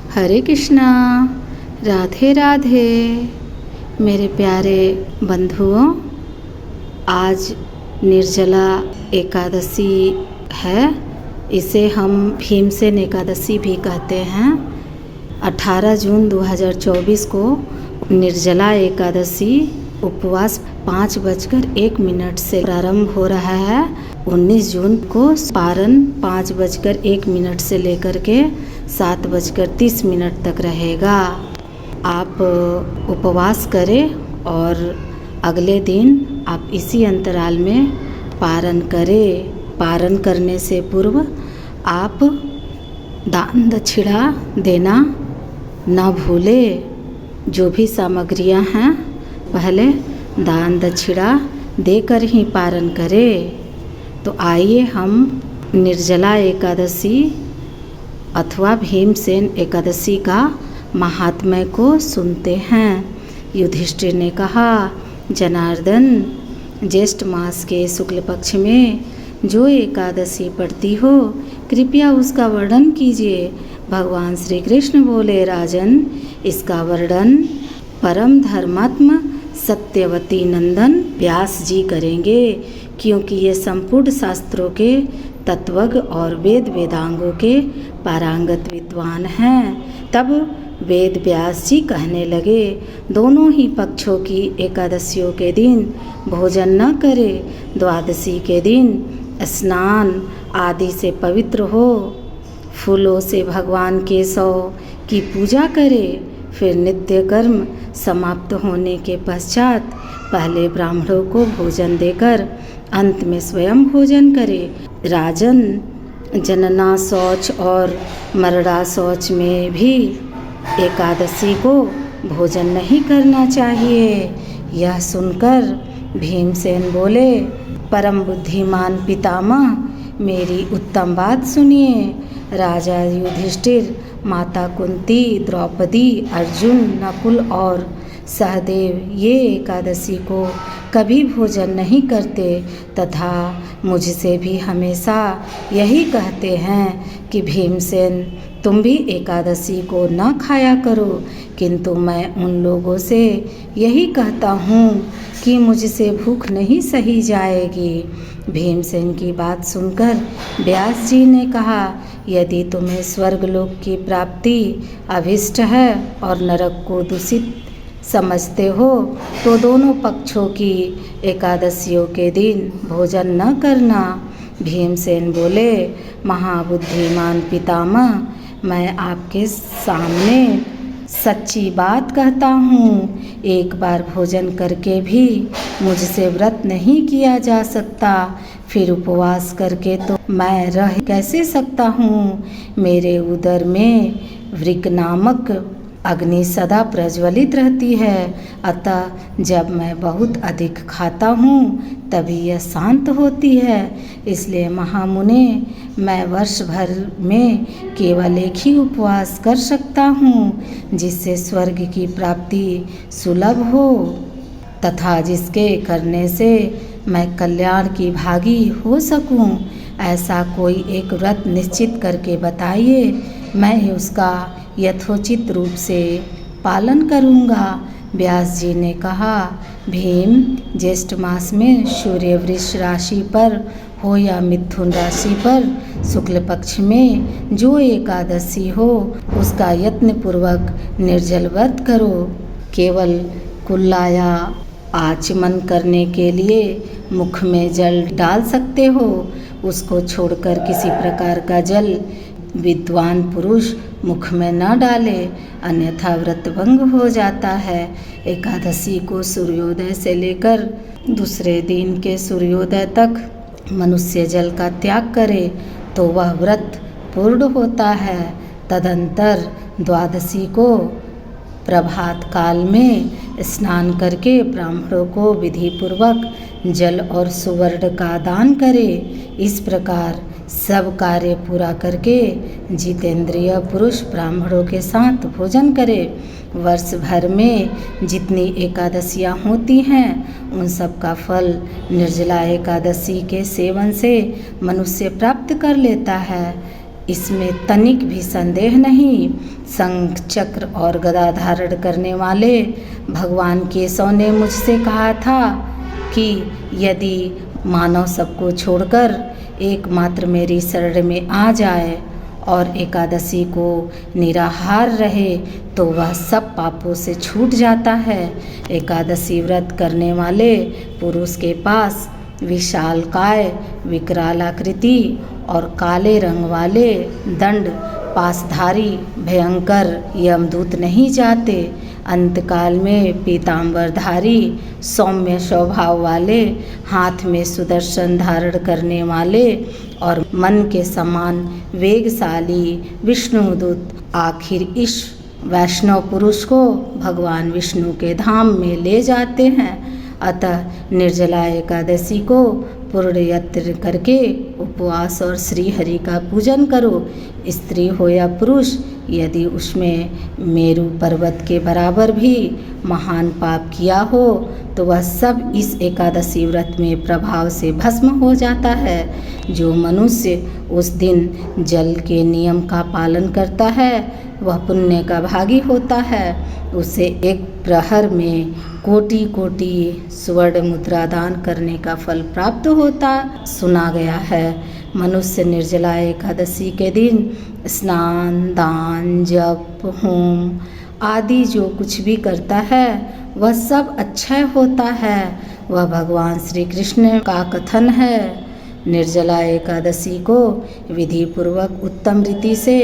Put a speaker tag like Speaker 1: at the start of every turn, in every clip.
Speaker 1: हरे कृष्णा, राधे राधे। मेरे प्यारे बंधुओं, आज निर्जला एकादशी है। इसे हम भीमसेन एकादशी भी कहते हैं। 18 जून 2024 को निर्जला एकादशी उपवास 5:01 से प्रारंभ हो रहा है। 19 जून को पारण 5:01 से लेकर के 7:30 तक रहेगा। आप उपवास करें और अगले दिन आप इसी अंतराल में पारण करें। पारण करने से पूर्व आप दान दक्षिणा देना न भूलें। जो भी सामग्रियां हैं पहले दान दक्षिणा देकर ही पारण करें। तो आइए हम निर्जला एकादशी अथवा भीमसेन एकादशी का महात्म्य को सुनते हैं। युधिष्ठिर ने कहा, जनार्दन, ज्येष्ठ मास के शुक्ल पक्ष में जो एकादशी पड़ती हो, कृपया उसका वर्णन कीजिए। भगवान श्री कृष्ण बोले, राजन, इसका वर्णन परम धर्मात्म सत्यवती नंदन व्यास जी करेंगे, क्योंकि ये संपूर्ण शास्त्रों के तत्वज्ञ और वेद वेदांगों के पारंगत विद्वान हैं। तब वेद व्यास जी कहने लगे, दोनों ही पक्षों की एकादशियों के दिन भोजन न करे। द्वादशी के दिन स्नान आदि से पवित्र हो, फूलों से भगवान केशव की पूजा करे। फिर नित्य कर्म समाप्त होने के पश्चात पहले ब्राह्मणों को भोजन देकर अंत में स्वयं भोजन करे। राजन, जनना शौच और मरणा शौच में भी एकादशी को भोजन नहीं करना चाहिए। यह सुनकर भीमसेन बोले, परम बुद्धिमान पितामह, मेरी उत्तम बात सुनिए। राजा युधिष्ठिर, माता कुंती, द्रौपदी, अर्जुन, नकुल और सहदेव ये एकादशी को कभी भोजन नहीं करते तथा मुझसे भी हमेशा यही कहते हैं कि भीमसेन, तुम भी एकादशी को न खाया करो। किंतु मैं उन लोगों से यही कहता हूँ कि मुझसे भूख नहीं सही जाएगी। भीमसेन की बात सुनकर व्यास जी ने कहा, यदि तुम्हें स्वर्गलोक की प्राप्ति अभिष्ट है और नरक को दूषित समझते हो तो दोनों पक्षों की एकादशियों के दिन भोजन न करना। भीमसेन बोले, महाबुद्धिमान पितामह, मैं आपके सामने सच्ची बात कहता हूँ। एक बार भोजन करके भी मुझसे व्रत नहीं किया जा सकता, फिर उपवास करके तो मैं रह कैसे सकता हूँ। मेरे उदर में वृक नामक अग्नि सदा प्रज्वलित रहती है, अतः जब मैं बहुत अधिक खाता हूँ तभी यह शांत होती है। इसलिए महामुने, मैं वर्ष भर में केवल एक ही उपवास कर सकता हूँ, जिससे स्वर्ग की प्राप्ति सुलभ हो तथा जिसके करने से मैं कल्याण की भागी हो सकूँ। ऐसा कोई एक व्रत निश्चित करके बताइए, मैं उसका यथोचित रूप से पालन करूँगा। व्यास जी ने कहा, भीम, ज्येष्ठ मास में सूर्य वृष राशि पर हो या मिथुन राशि पर शुक्ल पक्ष में जो एकादशी हो, उसका यत्न पूर्वक निर्जल व्रत करो। केवल कुल्ला या आचमन करने के लिए मुख में जल डाल सकते हो, उसको छोड़कर किसी प्रकार का जल विद्वान पुरुष मुख में न डाले, अन्यथा व्रत भंग हो जाता है। एकादशी को सूर्योदय से लेकर दूसरे दिन के सूर्योदय तक मनुष्य जल का त्याग करे तो वह व्रत पूर्ण होता है। तदंतर द्वादशी को प्रभात काल में स्नान करके ब्राह्मणों को विधि पूर्वक जल और सुवर्ण का दान करे। इस प्रकार सब कार्य पूरा करके जितेंद्रिय पुरुष ब्राह्मणों के साथ भोजन करे। वर्ष भर में जितनी एकादशियाँ होती हैं उन सब का फल निर्जला एकादशी के सेवन से मनुष्य प्राप्त कर लेता है। इसमें तनिक भी संदेह नहीं। शंख चक्र और गदा धारण करने वाले भगवान केशव ने मुझसे कहा था कि यदि मानव सबको छोड़कर एकमात्र मेरी शरण में आ जाए और एकादशी को निराहार रहे तो वह सब पापों से छूट जाता है। एकादशी व्रत करने वाले पुरुष के पास विशालकाय, विकराल आकृति और काले रंग वाले दंड पासधारी भयंकर यमदूत नहीं जाते। अंतकाल में पीतांबरधारी सौम्य स्वभाव वाले, हाथ में सुदर्शन धारण करने वाले और मन के समान वेगशाली विष्णुदूत आखिर इस वैष्णव पुरुष को भगवान विष्णु के धाम में ले जाते हैं। अतः निर्जला एकादशी को पूर्ण यत्न करके उपवास और श्री हरि का पूजन करो। स्त्री हो या पुरुष, यदि उसमें मेरु पर्वत के बराबर भी महान पाप किया हो तो वह सब इस एकादशी व्रत में प्रभाव से भस्म हो जाता है। जो मनुष्य उस दिन जल के नियम का पालन करता है वह पुण्य का भागी होता है। उसे एक प्रहर में कोटि कोटि स्वर्ण मुद्रा दान करने का फल प्राप्त होता सुना गया है। मनुष्य निर्जला एकादशी के दिन स्नान, दान, जप, होम आदि जो कुछ भी करता है वह सब अक्षय होता है। वह भगवान श्री कृष्ण का कथन है। निर्जला एकादशी को विधि पूर्वक उत्तम रीति से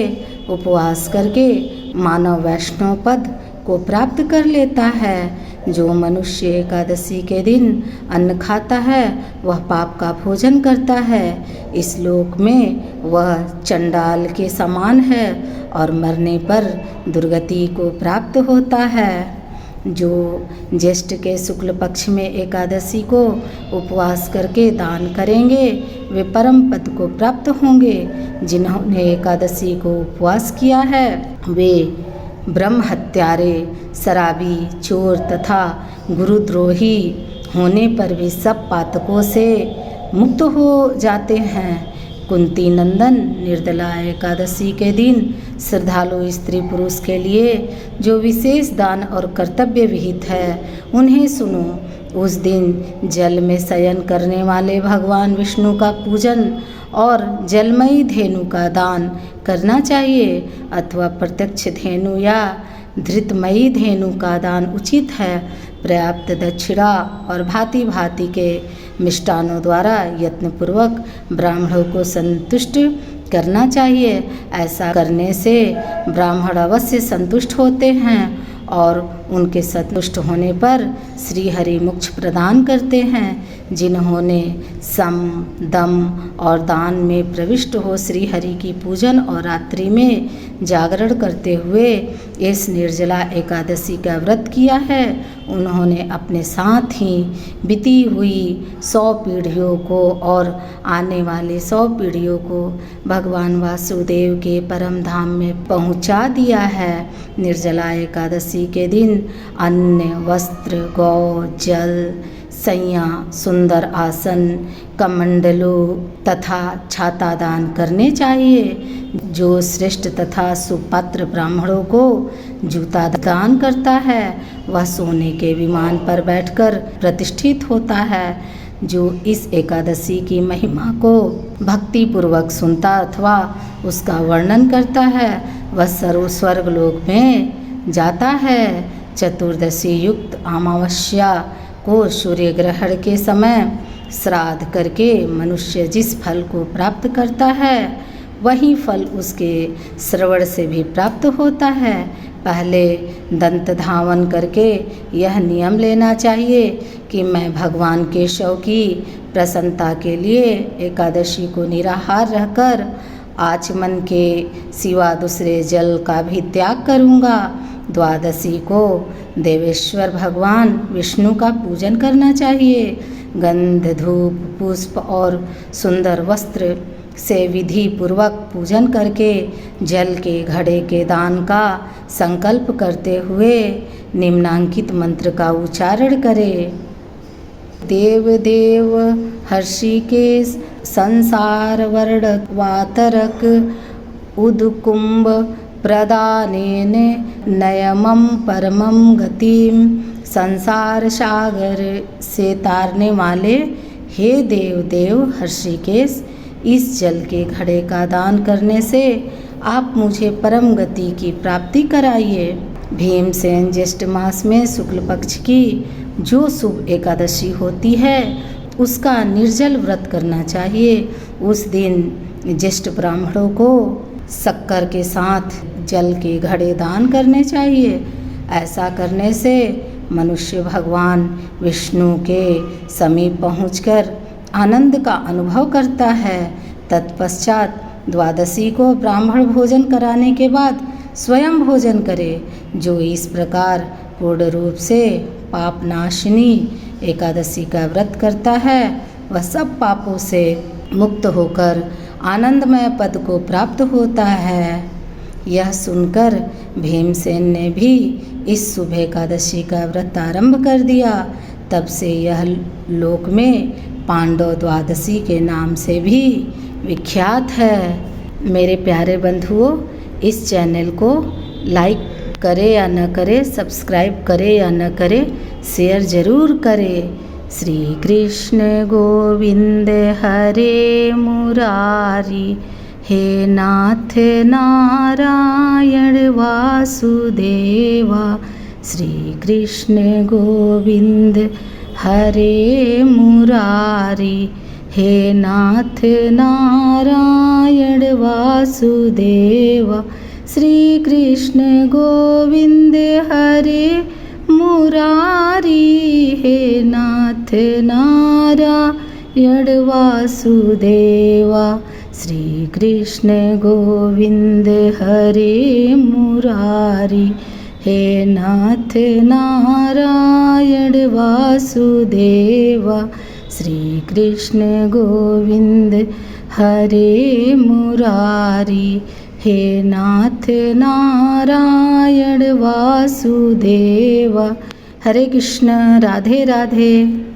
Speaker 1: उपवास करके मानव वैष्णव पद को प्राप्त कर लेता है। जो मनुष्य एकादशी के दिन अन्न खाता है वह पाप का भोजन करता है। इस लोक में वह चंडाल के समान है और मरने पर दुर्गति को प्राप्त होता है। जो ज्येष्ठ के शुक्ल पक्ष में एकादशी को उपवास करके दान करेंगे वे परम पद को प्राप्त होंगे। जिन्होंने एकादशी को उपवास किया है वे ब्रह्म हत्यारे, शराबी, चोर तथा गुरुद्रोही होने पर भी सब पातकों से मुक्त हो जाते हैं। कुंती नंदन, निर्जला एकादशी के दिन श्रद्धालु स्त्री पुरुष के लिए जो विशेष दान और कर्तव्य विहित है उन्हें सुनो। उस दिन जल में शयन करने वाले भगवान विष्णु का पूजन और जलमयी धेनु का दान करना चाहिए अथवा प्रत्यक्ष धेनु या धृतमयी धेनु का दान उचित है। पर्याप्त दक्षिणा और भांति भांति के मिष्टानों द्वारा यत्नपूर्वक ब्राह्मणों को संतुष्ट करना चाहिए। ऐसा करने से ब्राह्मण अवश्य संतुष्ट होते हैं और उनके संतुष्ट होने पर श्री हरि मोक्ष प्रदान करते हैं। जिन्होंने सम, दम और दान में प्रविष्ट हो श्री हरि की पूजन और रात्रि में जागरण करते हुए इस निर्जला एकादशी का व्रत किया है उन्होंने अपने साथ ही बीती हुई 100 पीढ़ियों को और आने वाले 100 पीढ़ियों को भगवान वासुदेव के परम धाम में पहुंचा दिया है। निर्जला एकादशी के दिन अन्न, वस्त्र, गौ, जल, सैया, सुंदर आसन, कमंडलू तथा छाता दान करने चाहिए। जो श्रेष्ठ तथा सुपात्र ब्राह्मणों को जूता दान करता है वह सोने के विमान पर बैठकर प्रतिष्ठित होता है। जो इस एकादशी की महिमा को भक्ति पूर्वक सुनता अथवा उसका वर्णन करता है वह सर्व स्वर्ग लोक में जाता है। चतुर्दशी युक्त अमावस्या को सूर्य ग्रहण के समय श्राद्ध करके मनुष्य जिस फल को प्राप्त करता है वही फल उसके श्रवण से भी प्राप्त होता है। पहले दंत धावन करके यह नियम लेना चाहिए कि मैं भगवान केशव की प्रसन्नता के लिए एकादशी को निराहार रहकर आचमन के सिवा दूसरे जल का भी त्याग करूँगा। द्वादशी को देवेश्वर भगवान विष्णु का पूजन करना चाहिए। गंध, धूप, पुष्प और सुंदर वस्त्र से विधि पूर्वक पूजन करके जल के घड़े के दान का संकल्प करते हुए निम्नांकित मंत्र का उच्चारण करें। देव देव हर्षिकेश संसार वर्ण वातरक उदकुम्भ प्रदानेन नयमं परमं गतिम। संसार सागर से तारने वाले हे देव देव हर्षिकेश, इस जल के घड़े का दान करने से आप मुझे परम गति की प्राप्ति कराइए। भीमसेन ज्येष्ठ मास में शुक्ल पक्ष की जो शुभ एकादशी होती है उसका निर्जल व्रत करना चाहिए। उस दिन ज्येष्ठ ब्राह्मणों को शक्कर के साथ जल के घड़े दान करने चाहिए। ऐसा करने से मनुष्य भगवान विष्णु के समीप पहुंचकर आनंद का अनुभव करता है। तत्पश्चात द्वादशी को ब्राह्मण भोजन कराने के बाद स्वयं भोजन करे। जो इस प्रकार पूर्ण रूप से पाप नाशिनी एकादशी का व्रत करता है वह सब पापों से मुक्त होकर आनंदमय पद को प्राप्त होता है। यह सुनकर भीमसेन ने भी इस शुभ एकादशी का व्रत आरंभ कर दिया। तब से यह लोक में पांडव द्वादशी के नाम से भी विख्यात है। मेरे प्यारे बंधुओं, इस चैनल को लाइक करे या न करे, सब्सक्राइब करे या न करे, शेयर ज़रूर करें। श्री कृष्ण गोविंद हरे मुरारी, हे नाथ नारायण वासुदेवा। श्री कृष्ण गोविंद हरे मुरारी, हे नाथ नारायण वासुदेवा। श्री कृष्ण गोविंद हरे मुरारी, हे नाथ नारायण वासुदेवा। श्री कृष्ण गोविंद हरे मुरारी, हे नाथ नारायण वासुदेवा। श्री कृष्ण गोविंद हरे मुरारी, हे नाथ नारायण वासुदेवा। हरे कृष्ण, राधे राधे।